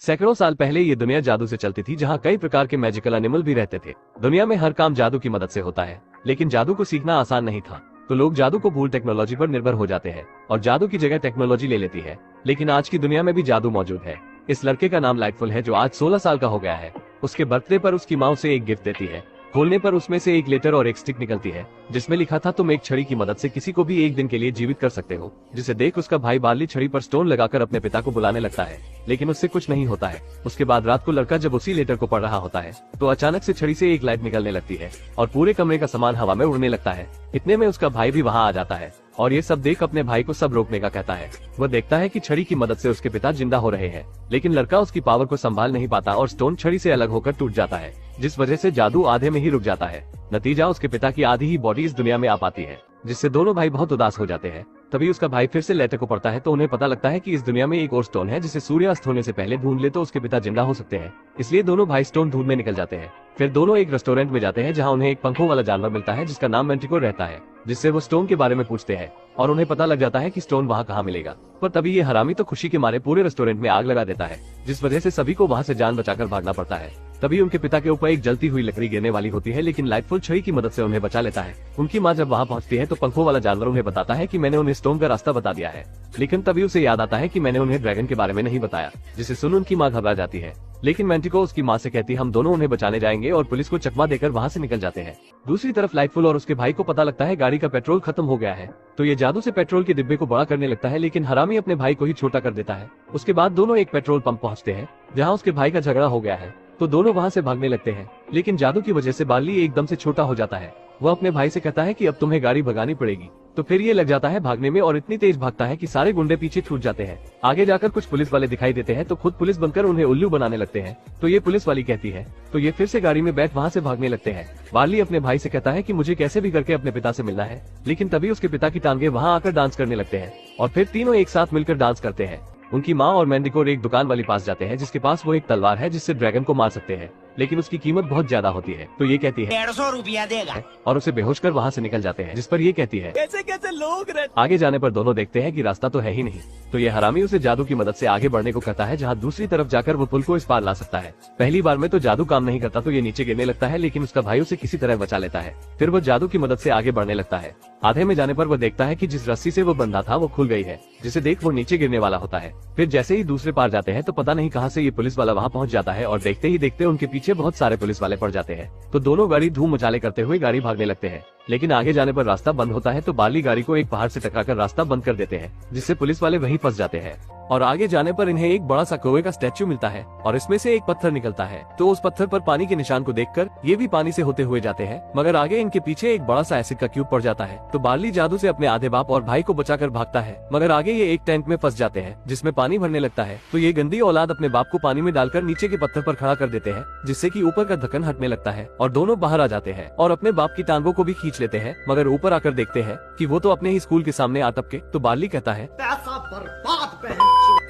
सैकड़ों साल पहले ये दुनिया जादू से चलती थी, जहाँ कई प्रकार के मैजिकल एनिमल भी रहते थे। दुनिया में हर काम जादू की मदद से होता है, लेकिन जादू को सीखना आसान नहीं था। तो लोग जादू को भूल टेक्नोलॉजी पर निर्भर हो जाते हैं और जादू की जगह टेक्नोलॉजी ले लेती है। लेकिन आज की दुनिया में भी जादू मौजूद है। इस लड़के का नाम लाइटफुल है, जो आज 16 साल का हो गया है। उसके बर्थडे पर उसकी माँ उसे एक गिफ्ट देती है। खोलने पर उसमें से एक लेटर और एक स्टिक निकलती है, जिसमें लिखा था, तुम एक छड़ी की मदद से किसी को भी एक दिन के लिए जीवित कर सकते हो। जिसे देख उसका भाई बार्ली छड़ी पर स्टोन लगाकर अपने पिता को बुलाने लगता है, लेकिन उससे कुछ नहीं होता है। उसके बाद रात को लड़का जब उसी लेटर को पढ़ रहा होता है, तो अचानक से छड़ी से एक लाइट निकलने लगती है और पूरे कमरे का सामान हवा में उड़ने लगता है। इतने में उसका भाई भी वहाँ आ जाता है और ये सब देख अपने भाई को सब रोकने का कहता है। वह देखता है कि छड़ी की मदद से उसके पिता जिंदा हो रहे हैं, लेकिन लड़का उसकी पावर को संभाल नहीं पाता और स्टोन छड़ी से अलग होकर टूट जाता है, जिस वजह से जादू आधे में ही रुक जाता है। नतीजा, उसके पिता की आधी ही बॉडी इस दुनिया में आ पाती है, जिससे दोनों भाई बहुत उदास हो जाते हैं। तभी उसका भाई फिर से लेटर को पढ़ता है, तो उन्हें पता लगता है कि इस दुनिया में एक और स्टोन है, जिसे सूर्यास्त होने से पहले ढूंढ ले तो उसके पिता जिंदा हो सकते हैं। इसलिए दोनों भाई स्टोन ढूंढने निकल जाते हैं। फिर दोनों एक रेस्टोरेंट में जाते हैं, जहां उन्हें एक पंखों वाला जानवर मिलता है, जिसका नाम मैंटिकोर रहता है, जिससे वो स्टोन के बारे में पूछते हैं और उन्हें पता लग जाता है कि स्टोन वहाँ कहाँ मिलेगा। पर तभी ये हरामी तो खुशी के मारे पूरे रेस्टोरेंट में आग लगा देता है, जिस वजह से सभी को वहाँ से जान बचाकर भागना पड़ता है। तभी उनके पिता के ऊपर एक जलती हुई लकड़ी गिरने वाली होती है, लेकिन लाइटफुल छड़ी की मदद से उन्हें बचा लेता है। उनकी माँ जब वहाँ पहुँचती है तो पंखों वाला जानवर उन्हें बताता है कि मैंने उन्हें स्टोन का रास्ता बता दिया है, लेकिन तभी उसे याद आता है कि मैंने उन्हें ड्रैगन के बारे में नहीं बताया, जिसे सुन उनकी माँ घबरा जाती है। लेकिन मैंटिको उसकी माँ से कहती, हम दोनों उन्हें बचाने जाएंगे, और पुलिस को चकमा देकर वहाँ से निकल जाते हैं। दूसरी तरफ लाइटफुल और उसके भाई को पता लगता है गाड़ी का पेट्रोल खत्म हो गया है, तो ये जादू से पेट्रोल के डिब्बे को बड़ा करने लगता है, लेकिन हरामी अपने भाई को ही छोटा कर देता है। उसके बाद दोनों एक पेट्रोल पंप पहुँचते हैं, जहाँ उसके भाई का झगड़ा हो गया है, तो दोनों वहाँ से भागने लगते हैं। लेकिन जादू की वजह से बार्ली एकदम से छोटा हो जाता है। वह अपने भाई से कहता है कि अब तुम्हें गाड़ी भगानी पड़ेगी, तो फिर ये लग जाता है भागने में और इतनी तेज भागता है कि सारे गुंडे पीछे छूट जाते हैं। आगे जाकर कुछ पुलिस वाले दिखाई देते हैं, तो खुद पुलिस बनकर उन्हें उल्लू बनाने लगते हैं। तो ये पुलिस वाली कहती है, तो ये फिर से गाड़ी में बैठ वहाँ से भागने लगते हैं। बार्ली अपने भाई से कहता है कि मुझे कैसे भी करके अपने पिता से मिलना है, लेकिन तभी उसके पिता की टांगे वहाँ आकर डांस करने लगते हैं और फिर तीनों एक साथ मिलकर डांस करते हैं। उनकी माँ और मैंडिकोर एक दुकान वाली पास जाते हैं, जिसके पास वो एक तलवार है, जिससे ड्रैगन को मार सकते हैं, लेकिन उसकी कीमत बहुत ज्यादा होती है। तो ये कहती है 150 रुपया देगा और उसे बेहोश कर वहाँ से निकल जाते हैं, जिस पर ये कहती है कैसे कैसे लोग रहते। आगे जाने पर दोनों देखते हैं कि रास्ता तो है ही नहीं। तो ये हरामी उसे जादू की मदद से आगे बढ़ने को कहता है, जहाँ दूसरी तरफ जाकर वो पुल को इस पार ला सकता है। पहली बार में तो जादू काम नहीं करता, तो ये नीचे गिरने लगता है, लेकिन उसका भाई उसे किसी तरह बचा लेता है। फिर वो जादू की मदद से आगे बढ़ने लगता है। आधे में जाने पर वो देखता है कि जिस रस्सी से वो बंधा था वो खुल गई है, जिसे देख वो नीचे गिरने वाला होता है। फिर जैसे ही दूसरे पार जाते हैं, तो पता नहीं कहां से ये पुलिस वाला वहां पहुंच जाता है और देखते ही देखते उनके पीछे बहुत सारे पुलिस वाले पड़ जाते हैं। तो दोनों गाड़ी धूम मचाले करते हुए गाड़ी भागने लगते हैं, लेकिन आगे जाने पर रास्ता बंद होता है, तो बार्ली गाड़ी को एक पहाड़ से टकराकर रास्ता बंद कर देते हैं, जिससे पुलिस वाले वहीं फंस जाते हैं। और आगे जाने पर इन्हें एक बड़ा सा कौवे का स्टैच्यू मिलता है और इसमें से एक पत्थर निकलता है। तो उस पत्थर पर पानी के निशान को देखकर ये भी पानी से होते हुए जाते हैं, मगर आगे इनके पीछे एक बड़ा सा एसिड का क्यूब पड़ जाता है। तो बार्ली जादू से अपने आधे बाप और भाई को बचाकर भागता है, मगर आगे ये एक टैंक में फंस जाते हैं, जिसमें पानी भरने लगता है। तो ये गंदी औलाद अपने बाप को पानी में डालकर नीचे के पत्थर पर खड़ा कर देते हैं, जिससे कि ऊपर का ढक्कन हटने लगता है और दोनों बाहर आ जाते हैं और अपने बाप की टांगों को भी खींच लेते हैं। मगर ऊपर आकर देखते हैं कि वो तो अपने ही स्कूल के सामने आ टपके। तो बार्ली कहता है पैसा बर्बाद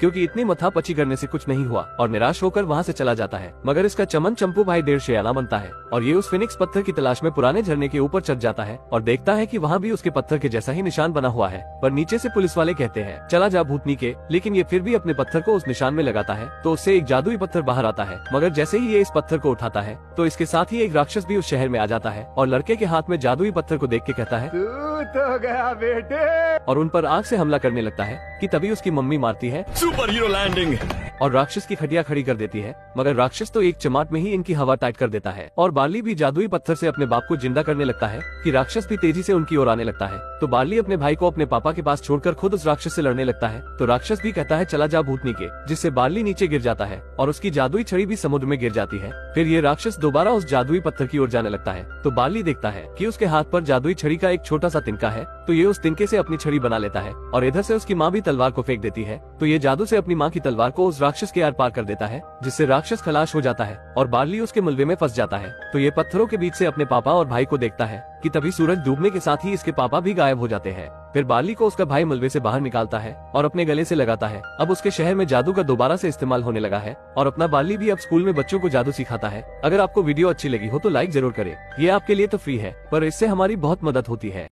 क्योंकि इतनी मथापची करने से कुछ नहीं हुआ, और निराश होकर वहाँ से चला जाता है। मगर इसका चमन चंपू भाई देर शेयाना बनता है और ये उस फिनिक्स पत्थर की तलाश में पुराने झरने के ऊपर चढ़ जाता है और देखता है कि वहाँ भी उसके पत्थर के जैसा ही निशान बना हुआ है। पर नीचे से पुलिस वाले कहते हैं चला जा भूतनी के, लेकिन ये फिर भी अपने पत्थर को उस निशान में लगाता है, तो उससे एक जादुई पत्थर बाहर आता है। मगर जैसे ही ये इस पत्थर को उठाता है, तो इसके साथ ही एक राक्षस भी उस शहर में आ जाता है और लड़के के हाथ में जादुई पत्थर को देख के कहता है तू तो गया बेटे, और उन पर आग से हमला करने लगता है कि तभी उसकी मम्मी मारती है सुपर हीरो लैंडिंग और राक्षस की खटिया खड़ी कर देती है। मगर राक्षस तो एक चमाट में ही इनकी हवा टाइट कर देता है और बार्ली भी जादुई पत्थर से अपने बाप को जिंदा करने लगता है कि राक्षस भी तेजी से उनकी ओर आने लगता है। तो बार्ली अपने भाई को अपने पापा के पास छोड़कर खुद उस राक्षस से लड़ने लगता है। तो राक्षस भी कहता है चला जा भूतनी के, जिससे बार्ली नीचे गिर जाता है और उसकी जादुई छड़ी भी समुद्र में गिर जाती है। फिर ये राक्षस दोबारा उस जादुई पत्थर की ओर जाने लगता है। तो बार्ली देखता है कि उसके हाथ पर जादुई छड़ी का एक छोटा सा तिनका है, तो ये उस तिनके से अपनी छड़ी बना लेता है और इधर से उसकी माँ भी तलवार को फेंक देती है। तो ये जादू से अपनी माँ की तलवार को उस राक्षस के आर पार कर देता है, जिससे राक्षस खलास हो जाता है और बार्ली उसके मलबे में फंस जाता है। तो ये पत्थरों के बीच से अपने पापा और भाई को देखता है कि तभी सूरज डूबने के साथ ही इसके पापा भी गायब हो जाते हैं। फिर बार्ली को उसका भाई मलबे से बाहर निकालता है और अपने गले से लगाता है। अब उसके शहर में जादू का दोबारा से इस्तेमाल होने लगा है और अपना बार्ली भी अब स्कूल में बच्चों को जादू सिखाता है। अगर आपको वीडियो अच्छी लगी हो तो लाइक जरूर करें, ये आपके लिए तो फ्री है, पर इससे हमारी बहुत मदद होती है।